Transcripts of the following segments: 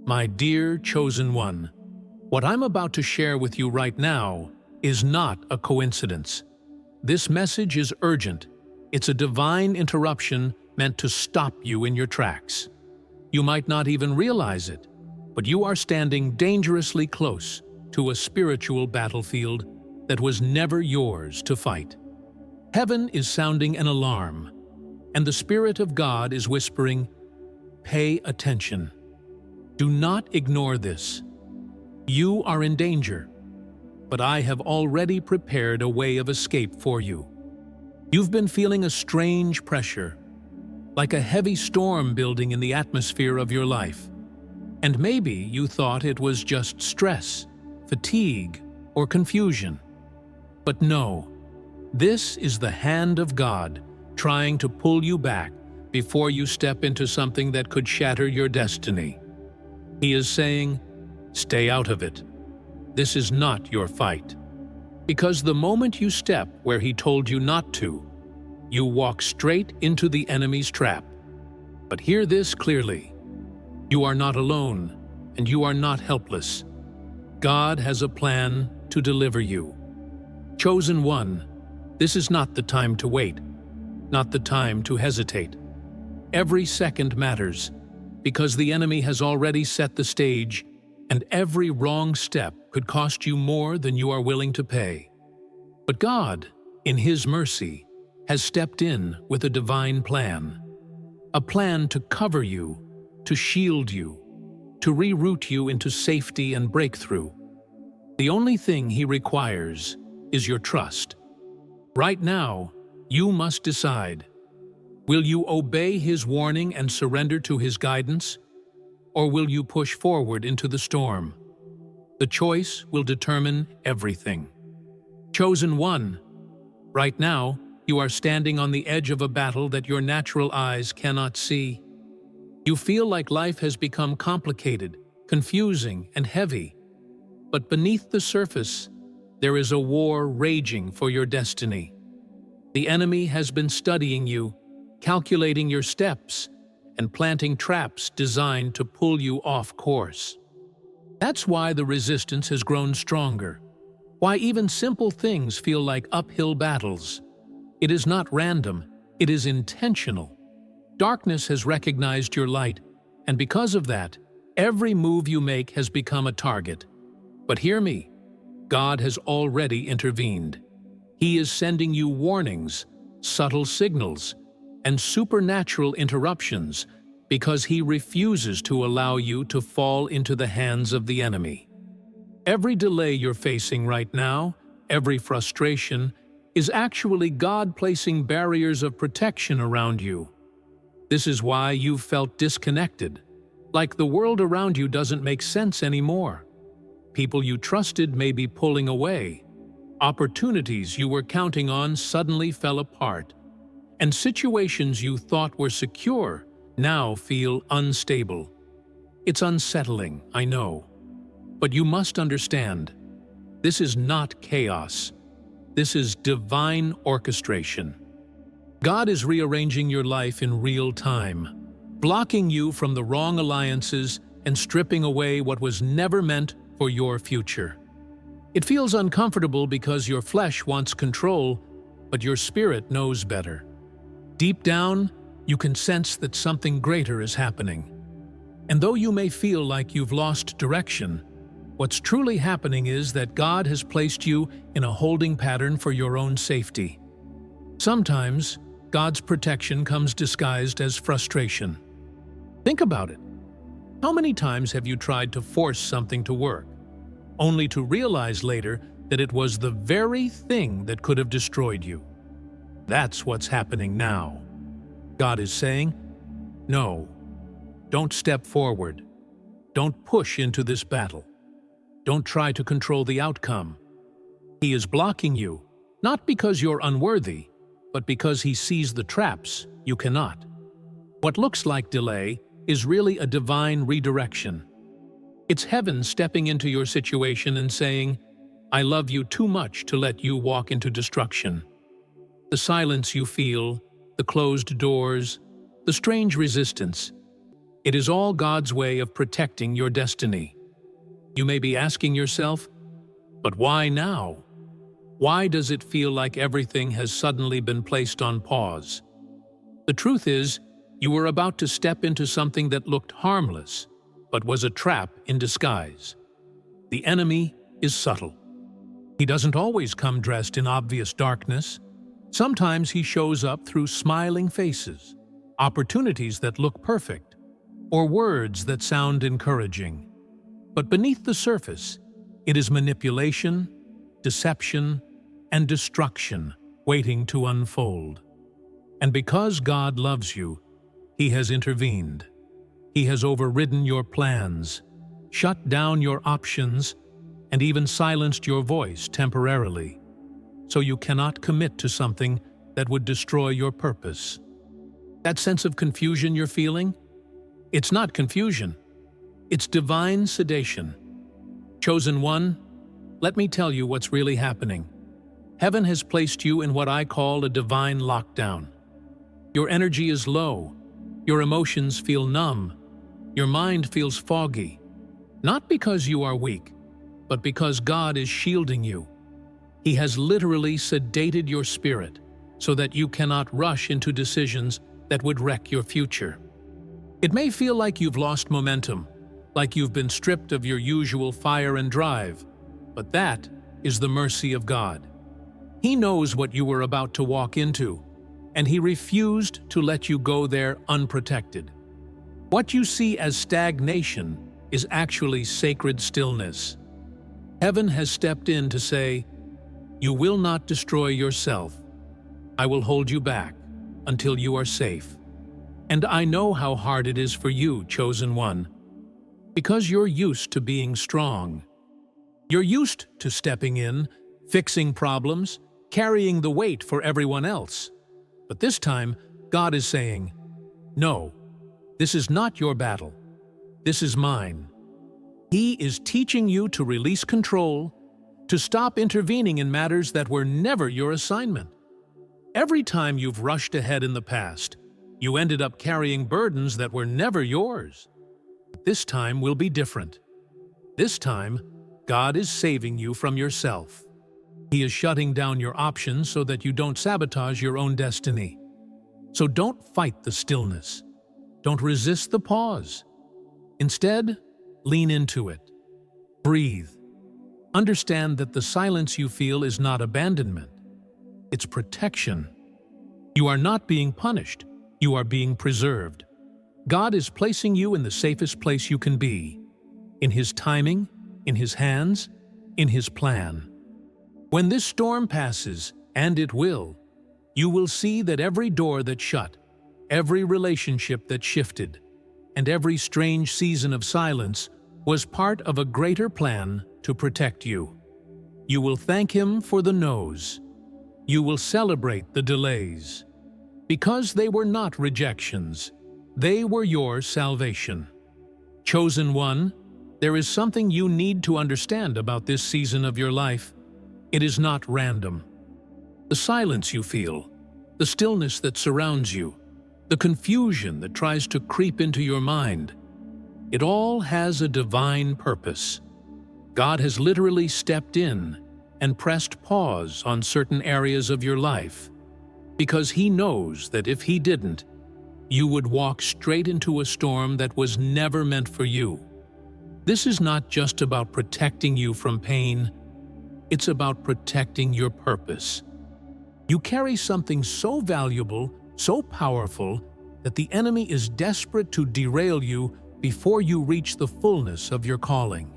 My dear chosen one, what I'm about to share with you right now is not a coincidence. This message is urgent. It's a divine interruption meant to stop you in your tracks. You might not even realize it, but you are standing dangerously close to a spiritual battlefield that was never yours to fight. Heaven is sounding an alarm, and the Spirit of God is whispering, "Pay attention. Do not ignore this. You are in danger, but I have already prepared a way of escape for you." You've been feeling a strange pressure, like a heavy storm building in the atmosphere of your life. And maybe you thought it was just stress, fatigue, or confusion. But no, this is the hand of God trying to pull you back before you step into something that could shatter your destiny. He is saying, stay out of it. This is not your fight. Because the moment you step where He told you not to, you walk straight into the enemy's trap. But hear this clearly. You are not alone, and you are not helpless. God has a plan to deliver you. Chosen one, this is not the time to wait, not the time to hesitate. Every second matters, because the enemy has already set the stage, and every wrong step could cost you more than you are willing to pay. But God, in His mercy, has stepped in with a divine plan. A plan to cover you, to shield you, to reroute you into safety and breakthrough. The only thing He requires is your trust. Right now, you must decide. Will you obey His warning and surrender to His guidance? Or will you push forward into the storm? The choice will determine everything. Chosen one, right now, you are standing on the edge of a battle that your natural eyes cannot see. You feel like life has become complicated, confusing, and heavy. But beneath the surface, there is a war raging for your destiny. The enemy has been studying you, calculating your steps, and planting traps designed to pull you off course. That's why the resistance has grown stronger, why even simple things feel like uphill battles. It is not random, it is intentional. Darkness has recognized your light, and because of that, every move you make has become a target. But hear me, God has already intervened. He is sending you warnings, subtle signals, and supernatural interruptions because He refuses to allow you to fall into the hands of the enemy. Every delay you're facing right now, every frustration, is actually God placing barriers of protection around you. This is why you've felt disconnected, like the world around you doesn't make sense anymore. People you trusted may be pulling away. Opportunities you were counting on suddenly fell apart. And situations you thought were secure now feel unstable. It's unsettling, I know. But you must understand, this is not chaos. This is divine orchestration. God is rearranging your life in real time, blocking you from the wrong alliances and stripping away what was never meant for your future. It feels uncomfortable because your flesh wants control, but your spirit knows better. Deep down, you can sense that something greater is happening. And though you may feel like you've lost direction, what's truly happening is that God has placed you in a holding pattern for your own safety. Sometimes, God's protection comes disguised as frustration. Think about it. How many times have you tried to force something to work, only to realize later that it was the very thing that could have destroyed you? That's what's happening now. God is saying, no, don't step forward. Don't push into this battle. Don't try to control the outcome. He is blocking you, not because you're unworthy, but because He sees the traps you cannot. What looks like delay is really a divine redirection. It's heaven stepping into your situation and saying, I love you too much to let you walk into destruction. The silence you feel, the closed doors, the strange resistance, It is all God's way of protecting your destiny. You may be asking yourself, but why now? Why does it feel like everything has suddenly been placed on pause? The truth is, you were about to step into something that looked harmless, but was a trap in disguise. The enemy is subtle. He doesn't always come dressed in obvious darkness. Sometimes he shows up through smiling faces, opportunities that look perfect, or words that sound encouraging. But beneath the surface, it is manipulation, deception, and destruction waiting to unfold. And because God loves you, He has intervened. He has overridden your plans, shut down your options, and even silenced your voice temporarily, so you cannot commit to something that would destroy your purpose. That sense of confusion you're feeling? It's not confusion. It's divine sedation. Chosen one, let me tell you what's really happening. Heaven has placed you in what I call a divine lockdown. Your energy is low. Your emotions feel numb. Your mind feels foggy. Not because you are weak, but because God is shielding you. He has literally sedated your spirit so that you cannot rush into decisions that would wreck your future. It may feel like you've lost momentum, like you've been stripped of your usual fire and drive, but that is the mercy of God. He knows what you were about to walk into, and He refused to let you go there unprotected. What you see as stagnation is actually sacred stillness. Heaven has stepped in to say, "You will not destroy yourself. I will hold you back until you are safe." And I know how hard it is for you, chosen one, because you're used to being strong. You're used to stepping in, fixing problems, carrying the weight for everyone else. But this time, God is saying, "No, this is not your battle. This is mine." He is teaching you to release control, to stop intervening in matters that were never your assignment. Every time you've rushed ahead in the past, you ended up carrying burdens that were never yours. This time will be different. This time, God is saving you from yourself. He is shutting down your options so that you don't sabotage your own destiny. So don't fight the stillness. Don't resist the pause. Instead, lean into it. Breathe. Understand that the silence you feel is not abandonment. It's protection. You are not being punished. You are being preserved. God is placing you in the safest place you can be, in His timing, in His hands, in His plan. When this storm passes, and it will, you will see that every door that shut, every relationship that shifted, and every strange season of silence was part of a greater plan to protect you. You will thank Him for the no's. You will celebrate the delays, because they were not rejections. They were your salvation. Chosen one, there is something you need to understand about this season of your life. It is not random. The silence you feel, the stillness that surrounds you, the confusion that tries to creep into your mind, it all has a divine purpose. God has literally stepped in and pressed pause on certain areas of your life, because He knows that if He didn't, you would walk straight into a storm that was never meant for you. This is not just about protecting you from pain, it's about protecting your purpose. You carry something so valuable, so powerful, that the enemy is desperate to derail you before you reach the fullness of your calling.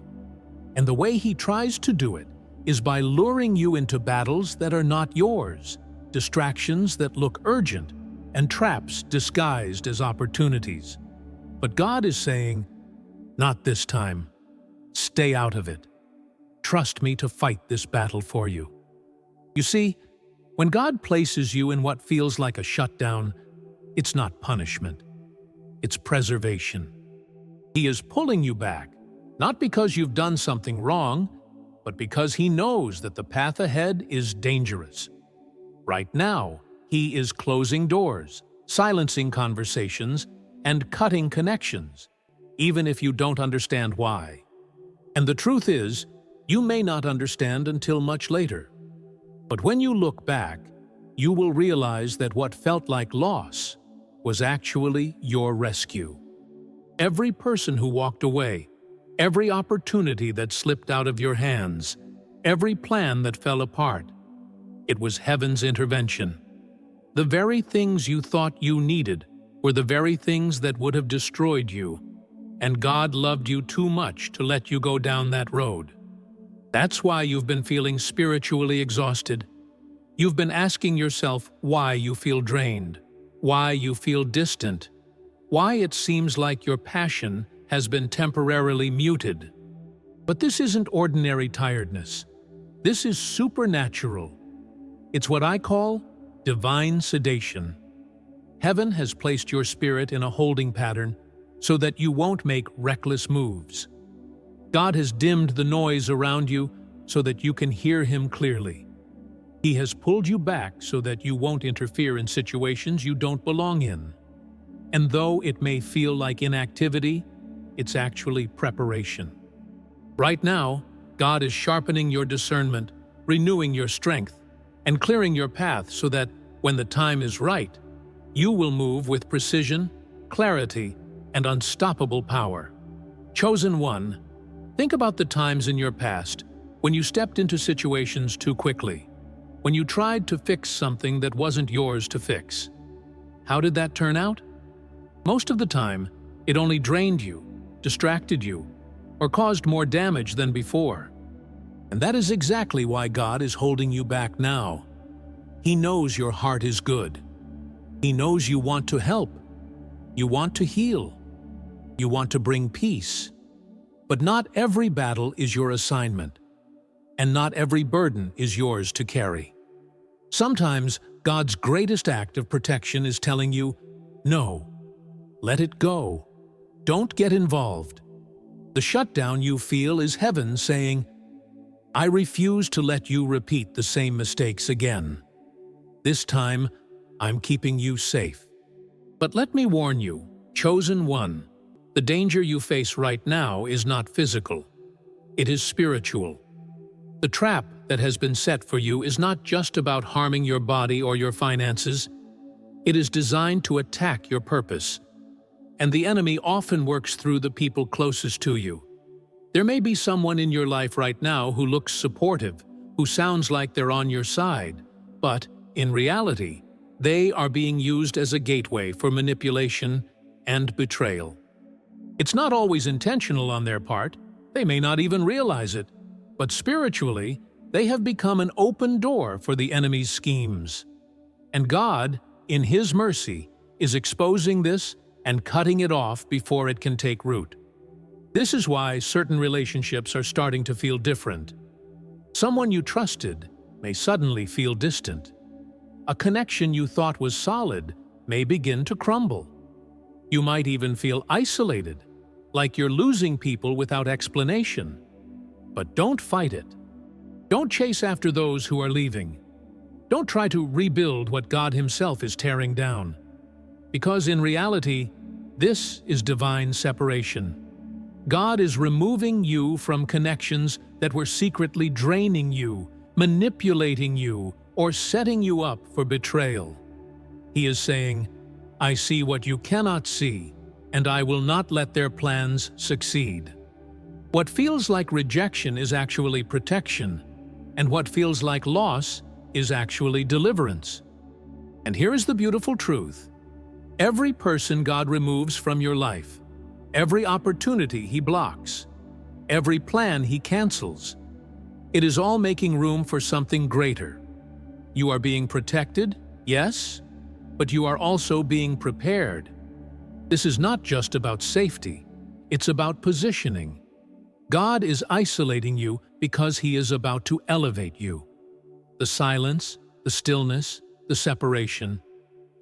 And the way he tries to do it is by luring you into battles that are not yours, distractions that look urgent, and traps disguised as opportunities. But God is saying, "Not this time. Stay out of it. Trust me to fight this battle for you." You see, when God places you in what feels like a shutdown, it's not punishment. It's preservation. He is pulling you back, not because you've done something wrong, but because He knows that the path ahead is dangerous. Right now, He is closing doors, silencing conversations, and cutting connections, even if you don't understand why. And the truth is, you may not understand until much later. But when you look back, you will realize that what felt like loss was actually your rescue. Every person who walked away, every opportunity that slipped out of your hands, every plan that fell apart, it was heaven's intervention. The very things you thought you needed were the very things that would have destroyed you, and God loved you too much to let you go down that road. That's why you've been feeling spiritually exhausted. You've been asking yourself why you feel drained, why you feel distant, why it seems like your passion has been temporarily muted. But this isn't ordinary tiredness. This is supernatural. It's what I call divine sedation. Heaven has placed your spirit in a holding pattern so that you won't make reckless moves. God has dimmed the noise around you so that you can hear Him clearly. He has pulled you back so that you won't interfere in situations you don't belong in. And though it may feel like inactivity, it's actually preparation. Right now, God is sharpening your discernment, renewing your strength, and clearing your path so that, when the time is right, you will move with precision, clarity, and unstoppable power. Chosen one, think about the times in your past when you stepped into situations too quickly, when you tried to fix something that wasn't yours to fix. How did that turn out? Most of the time, it only drained you, distracted you, or caused more damage than before. And that is exactly why God is holding you back now. He knows your heart is good. He knows you want to help. You want to heal. You want to bring peace. But not every battle is your assignment, and not every burden is yours to carry. Sometimes God's greatest act of protection is telling you, no, let it go. Don't get involved. The shutdown you feel is heaven saying, I refuse to let you repeat the same mistakes again. This time, I'm keeping you safe. But let me warn you, chosen one, the danger you face right now is not physical. It is spiritual. The trap that has been set for you is not just about harming your body or your finances. It is designed to attack your purpose. And the enemy often works through the people closest to you. There may be someone in your life right now who looks supportive, who sounds like they're on your side, but, in reality, they are being used as a gateway for manipulation and betrayal. It's not always intentional on their part. They may not even realize it. But spiritually, they have become an open door for the enemy's schemes. And God, in His mercy, is exposing this and cutting it off before it can take root. This is why certain relationships are starting to feel different. Someone you trusted may suddenly feel distant. A connection you thought was solid may begin to crumble. You might even feel isolated, like you're losing people without explanation. But don't fight it. Don't chase after those who are leaving. Don't try to rebuild what God Himself is tearing down. Because in reality, this is divine separation. God is removing you from connections that were secretly draining you, manipulating you, or setting you up for betrayal. He is saying, I see what you cannot see, and I will not let their plans succeed. What feels like rejection is actually protection, and what feels like loss is actually deliverance. And here is the beautiful truth. Every person God removes from your life, every opportunity He blocks, every plan He cancels, it is all making room for something greater. You are being protected, yes, but you are also being prepared. This is not just about safety, it's about positioning. God is isolating you because He is about to elevate you. The silence, the stillness, the separation,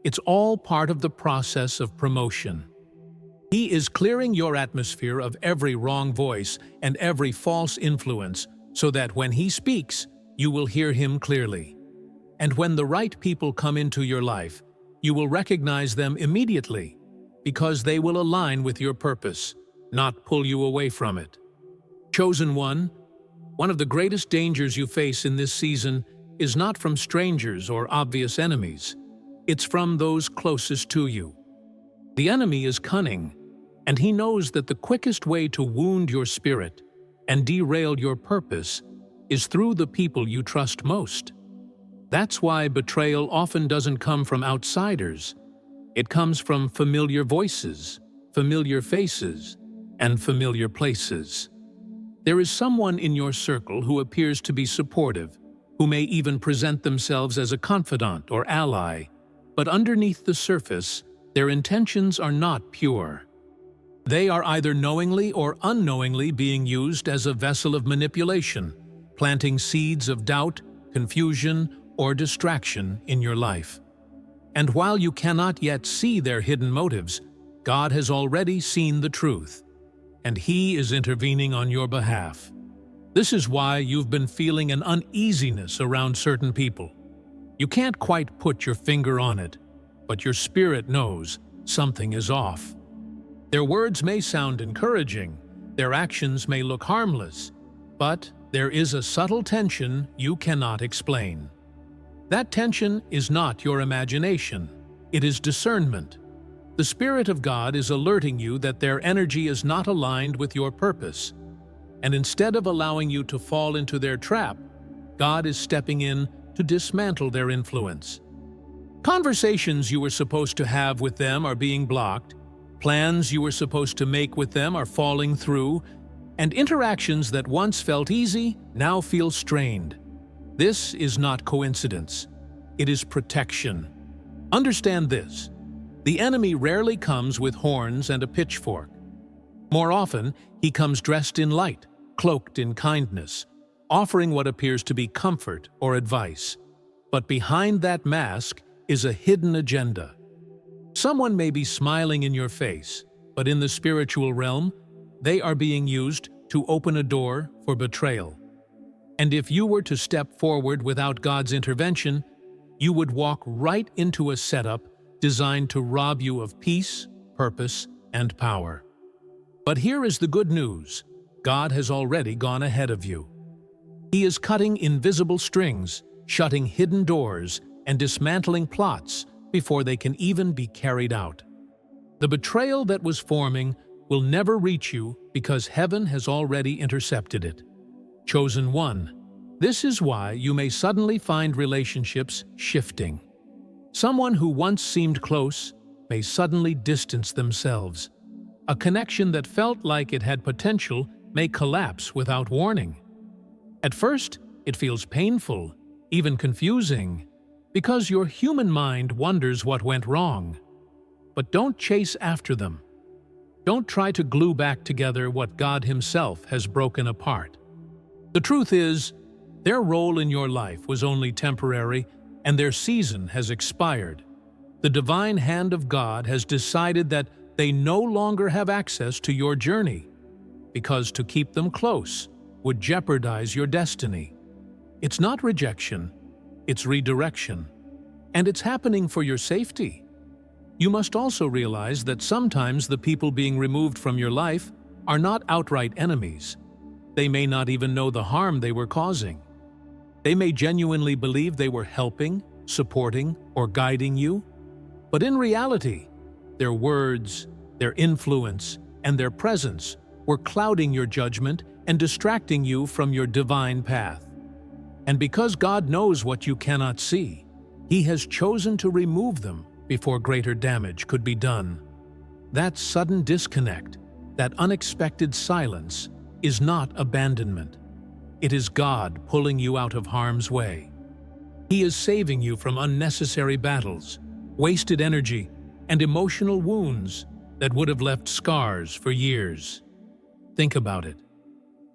it's all part of the process of promotion. He is clearing your atmosphere of every wrong voice and every false influence so that when He speaks, you will hear Him clearly. And when the right people come into your life, you will recognize them immediately because they will align with your purpose, not pull you away from it. Chosen one, one of the greatest dangers you face in this season is not from strangers or obvious enemies. It's from those closest to you. The enemy is cunning, and he knows that the quickest way to wound your spirit and derail your purpose is through the people you trust most. That's why betrayal often doesn't come from outsiders. It comes from familiar voices, familiar faces, and familiar places. There is someone in your circle who appears to be supportive, who may even present themselves as a confidant or ally, but underneath the surface, their intentions are not pure. They are either knowingly or unknowingly being used as a vessel of manipulation, planting seeds of doubt, confusion, or distraction in your life. And while you cannot yet see their hidden motives, God has already seen the truth, and He is intervening on your behalf. This is why you've been feeling an uneasiness around certain people. You can't quite put your finger on it, but your spirit knows something is off. Their words may sound encouraging, their actions may look harmless, but there is a subtle tension you cannot explain. That tension is not your imagination, it is discernment. The Spirit of God is alerting you that their energy is not aligned with your purpose, and instead of allowing you to fall into their trap, God is stepping in to dismantle their influence. Conversations you were supposed to have with them are being blocked, plans you were supposed to make with them are falling through, and interactions that once felt easy now feel strained. This is not coincidence. It is protection. Understand this. The enemy rarely comes with horns and a pitchfork. More often, he comes dressed in light, cloaked in kindness, offering what appears to be comfort or advice. But behind that mask is a hidden agenda. Someone may be smiling in your face, but in the spiritual realm, they are being used to open a door for betrayal. And if you were to step forward without God's intervention, you would walk right into a setup designed to rob you of peace, purpose, and power. But here is the good news. God has already gone ahead of you. He is cutting invisible strings, shutting hidden doors, and dismantling plots before they can even be carried out. The betrayal that was forming will never reach you because heaven has already intercepted it. Chosen one, this is why you may suddenly find relationships shifting. Someone who once seemed close may suddenly distance themselves. A connection that felt like it had potential may collapse without warning. At first, it feels painful, even confusing, because your human mind wonders what went wrong. But don't chase after them. Don't try to glue back together what God Himself has broken apart. The truth is, their role in your life was only temporary, and their season has expired. The divine hand of God has decided that they no longer have access to your journey, because to keep them close would jeopardize your destiny. It's not rejection, it's redirection, and it's happening for your safety. You must also realize that sometimes the people being removed from your life are not outright enemies. They may not even know the harm they were causing. They may genuinely believe they were helping, supporting, or guiding you, but in reality, their words, their influence, and their presence were clouding your judgment and distracting you from your divine path. And because God knows what you cannot see, He has chosen to remove them before greater damage could be done. That sudden disconnect, that unexpected silence, is not abandonment. It is God pulling you out of harm's way. He is saving you from unnecessary battles, wasted energy, and emotional wounds that would have left scars for years. Think about it.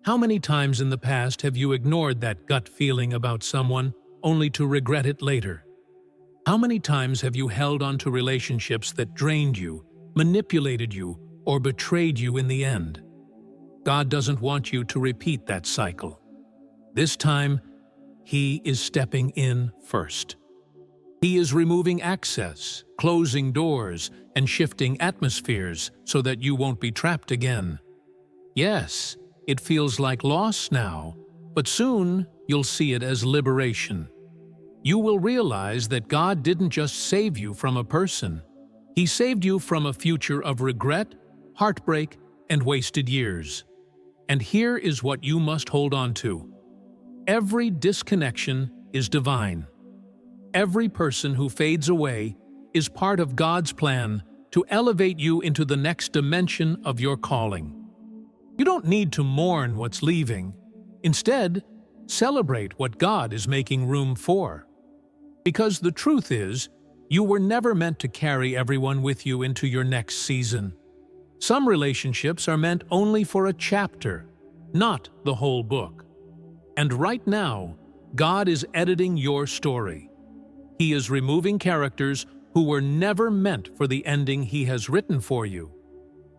How many times in the past have you ignored that gut feeling about someone only to regret it later? How many times have you held on to relationships that drained you, manipulated you, or betrayed you in the end? God doesn't want you to repeat that cycle. This time, He is stepping in first. He is removing access, closing doors, and shifting atmospheres so that you won't be trapped again. Yes, it feels like loss now, but soon you'll see it as liberation. You will realize that God didn't just save you from a person. He saved you from a future of regret, heartbreak, and wasted years. And here is what you must hold on to. Every disconnection is divine. Every person who fades away is part of God's plan to elevate you into the next dimension of your calling. You don't need to mourn what's leaving. Instead, celebrate what God is making room for. Because the truth is, you were never meant to carry everyone with you into your next season. Some relationships are meant only for a chapter, not the whole book. And right now, God is editing your story. He is removing characters who were never meant for the ending He has written for you.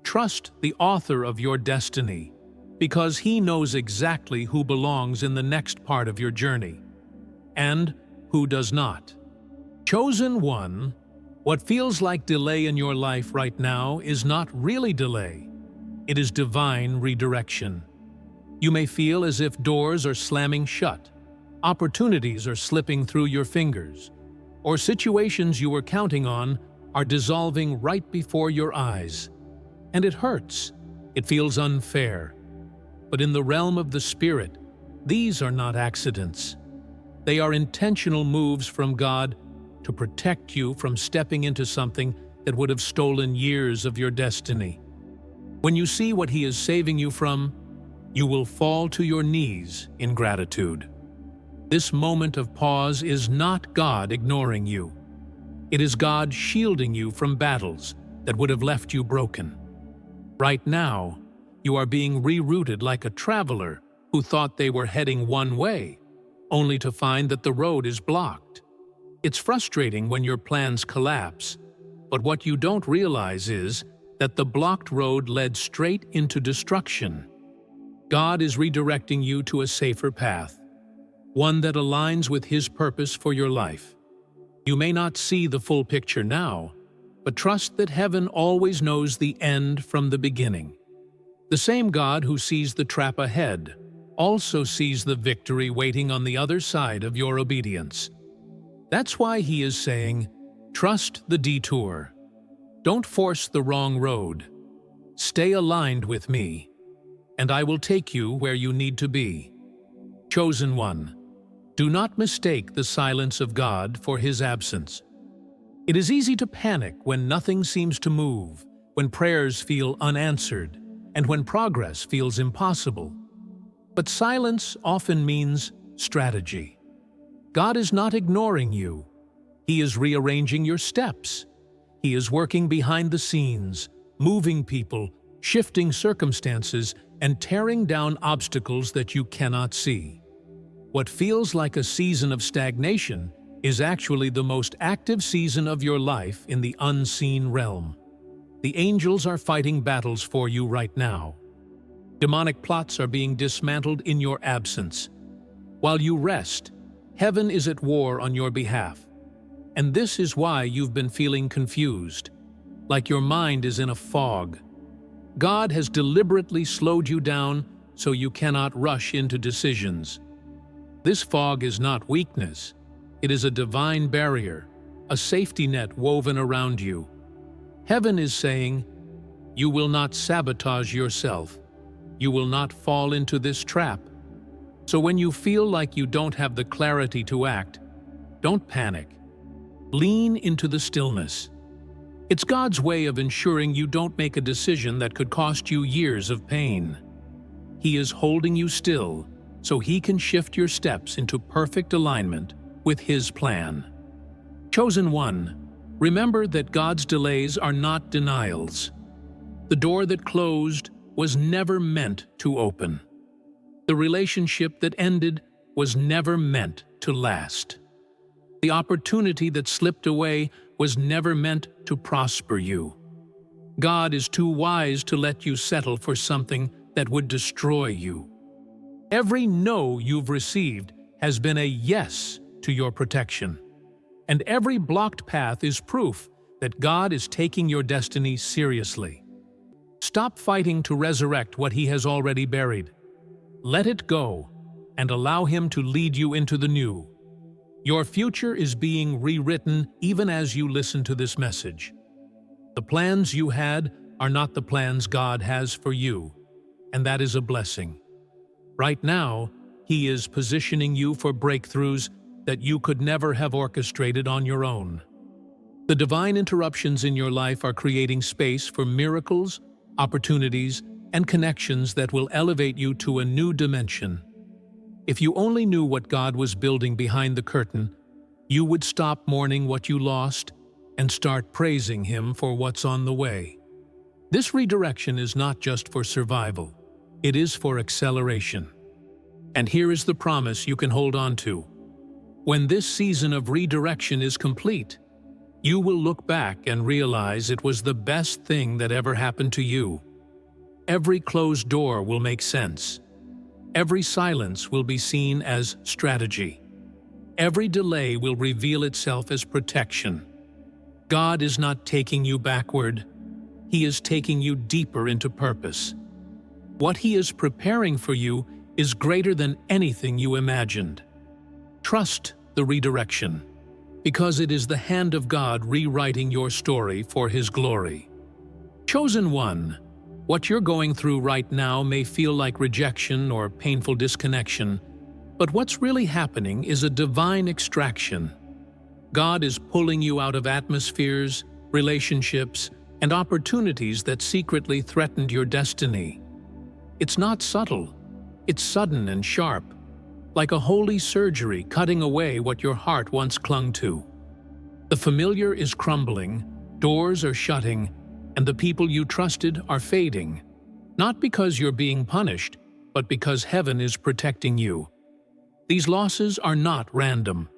Trust the author of your destiny, because He knows exactly who belongs in the next part of your journey, and who does not. Chosen one, what feels like delay in your life right now is not really delay. It is divine redirection. You may feel as if doors are slamming shut, opportunities are slipping through your fingers, or situations you were counting on are dissolving right before your eyes. And it hurts. It feels unfair. But in the realm of the Spirit, these are not accidents. They are intentional moves from God to protect you from stepping into something that would have stolen years of your destiny. When you see what He is saving you from, you will fall to your knees in gratitude. This moment of pause is not God ignoring you. It is God shielding you from battles that would have left you broken. Right now, you are being rerouted like a traveler who thought they were heading one way, only to find that the road is blocked. It's frustrating when your plans collapse, but what you don't realize is that the blocked road led straight into destruction. God is redirecting you to a safer path, one that aligns with His purpose for your life. You may not see the full picture now, but trust that heaven always knows the end from the beginning. The same God who sees the trap ahead also sees the victory waiting on the other side of your obedience. That's why He is saying, trust the detour. Don't force the wrong road. Stay aligned with me, and I will take you where you need to be. Chosen one, do not mistake the silence of God for His absence. It is easy to panic when nothing seems to move, when prayers feel unanswered, and when progress feels impossible. But silence often means strategy. God is not ignoring you. He is rearranging your steps. He is working behind the scenes, moving people, shifting circumstances, and tearing down obstacles that you cannot see. What feels like a season of stagnation is actually the most active season of your life in the unseen realm. The angels are fighting battles for you right now. Demonic plots are being dismantled in your absence. While you rest, heaven is at war on your behalf. And this is why you've been feeling confused, like your mind is in a fog. God has deliberately slowed you down so you cannot rush into decisions. This fog is not weakness. It is a divine barrier, a safety net woven around you. Heaven is saying, you will not sabotage yourself. You will not fall into this trap. So when you feel like you don't have the clarity to act, don't panic. Lean into the stillness. It's God's way of ensuring you don't make a decision that could cost you years of pain. He is holding you still so He can shift your steps into perfect alignment with His plan. Chosen one, remember that God's delays are not denials. The door that closed was never meant to open. The relationship that ended was never meant to last. The opportunity that slipped away was never meant to prosper you. God is too wise to let you settle for something that would destroy you. Every no you've received has been a yes to your protection. and every blocked path is proof that God is taking your destiny seriously. Stop fighting to resurrect what He has already buried. Let it go and allow Him to lead you into the new. Your future is being rewritten even as you listen to this message. The plans you had are not the plans God has for you, and that is a blessing. Right now, He is positioning you for breakthroughs that you could never have orchestrated on your own. The divine interruptions in your life are creating space for miracles, opportunities, and connections that will elevate you to a new dimension. If you only knew what God was building behind the curtain, you would stop mourning what you lost and start praising Him for what's on the way. This redirection is not just for survival, it is for acceleration. And here is the promise you can hold on to. When this season of redirection is complete, you will look back and realize it was the best thing that ever happened to you. Every closed door will make sense. Every silence will be seen as strategy. Every delay will reveal itself as protection. God is not taking you backward. He is taking you deeper into purpose. What He is preparing for you is greater than anything you imagined. Trust the redirection, because it is the hand of God rewriting your story for His glory. Chosen one, what you're going through right now may feel like rejection or painful disconnection, but what's really happening is a divine extraction. God is pulling you out of atmospheres, relationships, and opportunities that secretly threatened your destiny. It's not subtle, it's sudden and sharp, like a holy surgery cutting away what your heart once clung to. The familiar is crumbling, doors are shutting, and the people you trusted are fading, not because you're being punished, but because heaven is protecting you. These losses are not random.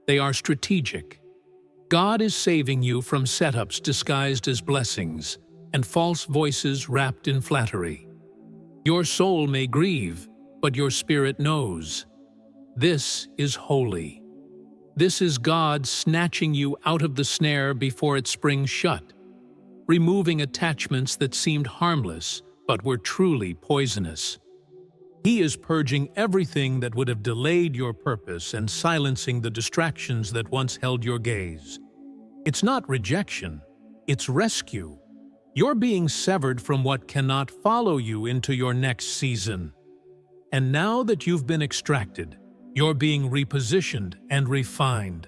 They are strategic. God is saving you from setups disguised as blessings and false voices wrapped in flattery. Your soul may grieve, but your spirit knows. This is holy. This is God snatching you out of the snare before it springs shut, removing attachments that seemed harmless but were truly poisonous. He is purging everything that would have delayed your purpose and silencing the distractions that once held your gaze. It's not rejection, it's rescue. You're being severed from what cannot follow you into your next season. And now that you've been extracted, you're being repositioned and refined.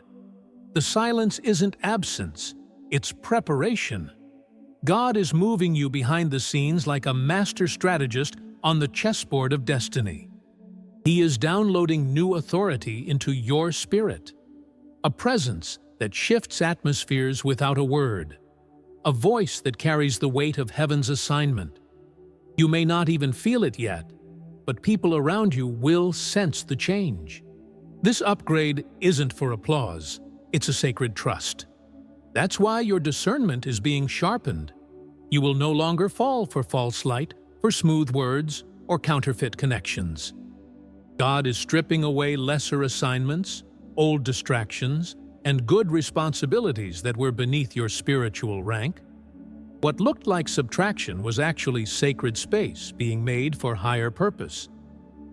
The silence isn't absence, it's preparation. God is moving you behind the scenes like a master strategist on the chessboard of destiny. He is downloading new authority into your spirit, a presence that shifts atmospheres without a word, a voice that carries the weight of heaven's assignment. You may not even feel it yet, but people around you will sense the change. This upgrade isn't for applause, it's a sacred trust. That's why your discernment is being sharpened. You will no longer fall for false light, for smooth words, or counterfeit connections. God is stripping away lesser assignments, old distractions, and good responsibilities that were beneath your spiritual rank. What looked like subtraction was actually sacred space being made for higher purpose.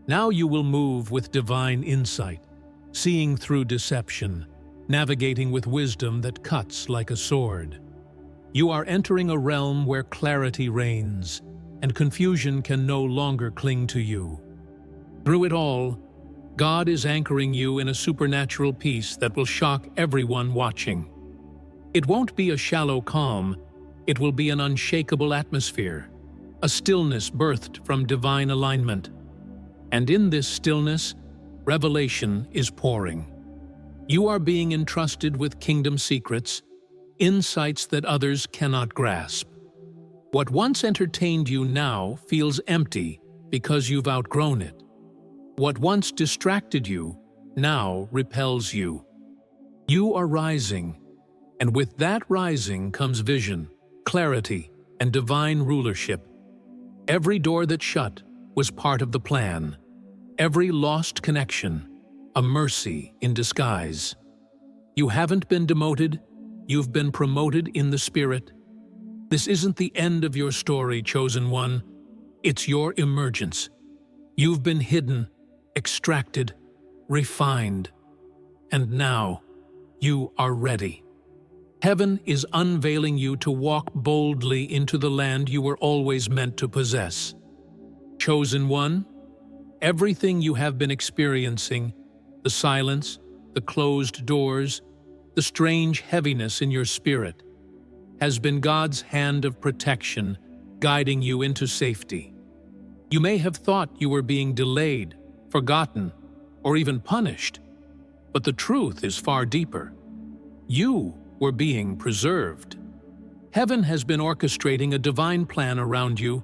Now you will move with divine insight, seeing through deception, navigating with wisdom that cuts like a sword. You are entering a realm where clarity reigns, and confusion can no longer cling to you. Through it all, God is anchoring you in a supernatural peace that will shock everyone watching. It won't be a shallow calm, it will be an unshakable atmosphere, a stillness birthed from divine alignment. And in this stillness, revelation is pouring. You are being entrusted with kingdom secrets, insights that others cannot grasp. What once entertained you now feels empty because you've outgrown it. What once distracted you now repels you. You are rising, and with that rising comes vision, clarity, and divine rulership. Every door that shut was part of the plan. Every lost connection, a mercy in disguise. You haven't been demoted, you've been promoted in the Spirit. This isn't the end of your story, chosen one. It's your emergence. You've been hidden, extracted, refined, and now you are ready. Heaven is unveiling you to walk boldly into the land you were always meant to possess. Chosen one, everything you have been experiencing, the silence, the closed doors, the strange heaviness in your spirit, has been God's hand of protection guiding you into safety. You may have thought you were being delayed, forgotten, or even punished, but the truth is far deeper. You were being preserved. Heaven has been orchestrating a divine plan around you,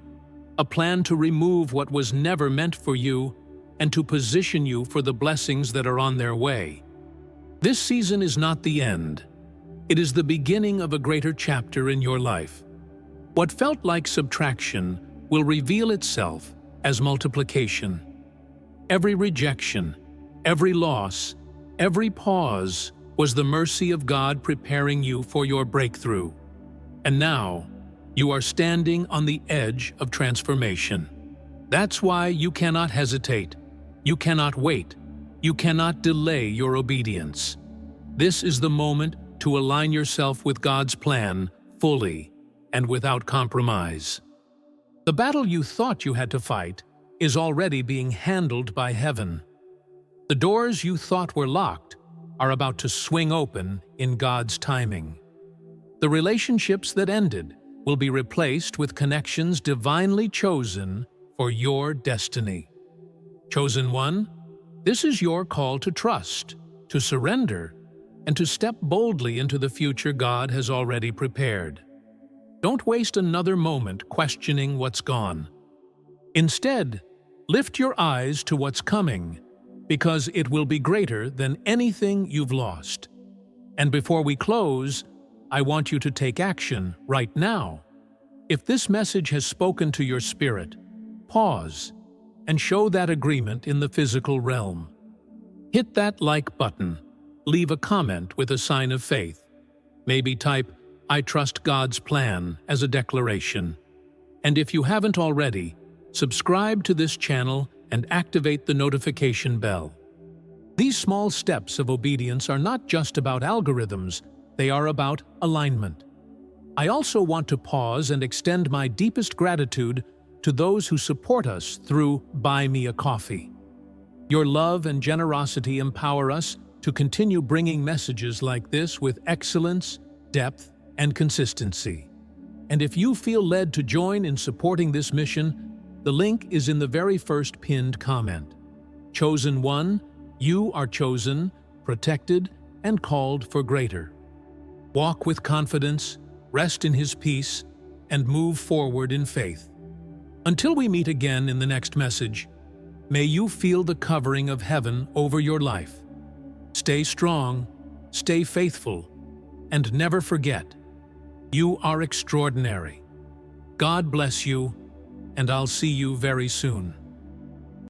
a plan to remove what was never meant for you and to position you for the blessings that are on their way. This season is not the end. It is the beginning of a greater chapter in your life. What felt like subtraction will reveal itself as multiplication. Every rejection, every loss, every pause was the mercy of God preparing you for your breakthrough. And now, you are standing on the edge of transformation. That's why you cannot hesitate. You cannot wait. You cannot delay your obedience. This is the moment to align yourself with God's plan fully and without compromise. The battle you thought you had to fight is already being handled by heaven. The doors you thought were locked are about to swing open in God's timing. The relationships that ended will be replaced with connections divinely chosen for your destiny. Chosen one, this is your call to trust, to surrender, and to step boldly into the future God has already prepared. Don't waste another moment questioning what's gone. Instead, lift your eyes to what's coming, because it will be greater than anything you've lost. And before we close, I want you to take action right now. If this message has spoken to your spirit, pause and show that agreement in the physical realm. Hit that like button, leave a comment with a sign of faith. Maybe type, "I trust God's plan" as a declaration. And if you haven't already, subscribe to this channel and activate the notification bell. These small steps of obedience are not just about algorithms, they are about alignment. I also want to pause and extend my deepest gratitude to those who support us through Buy Me a Coffee. Your love and generosity empower us to continue bringing messages like this with excellence, depth, and consistency. And if you feel led to join in supporting this mission, the link is in the very first pinned comment. Chosen one, you are chosen, protected, and called for greater. Walk with confidence, rest in His peace, and move forward in faith. Until we meet again in the next message, may you feel the covering of heaven over your life. Stay strong, stay faithful, and never forget, you are extraordinary. God bless you, and I'll see you very soon.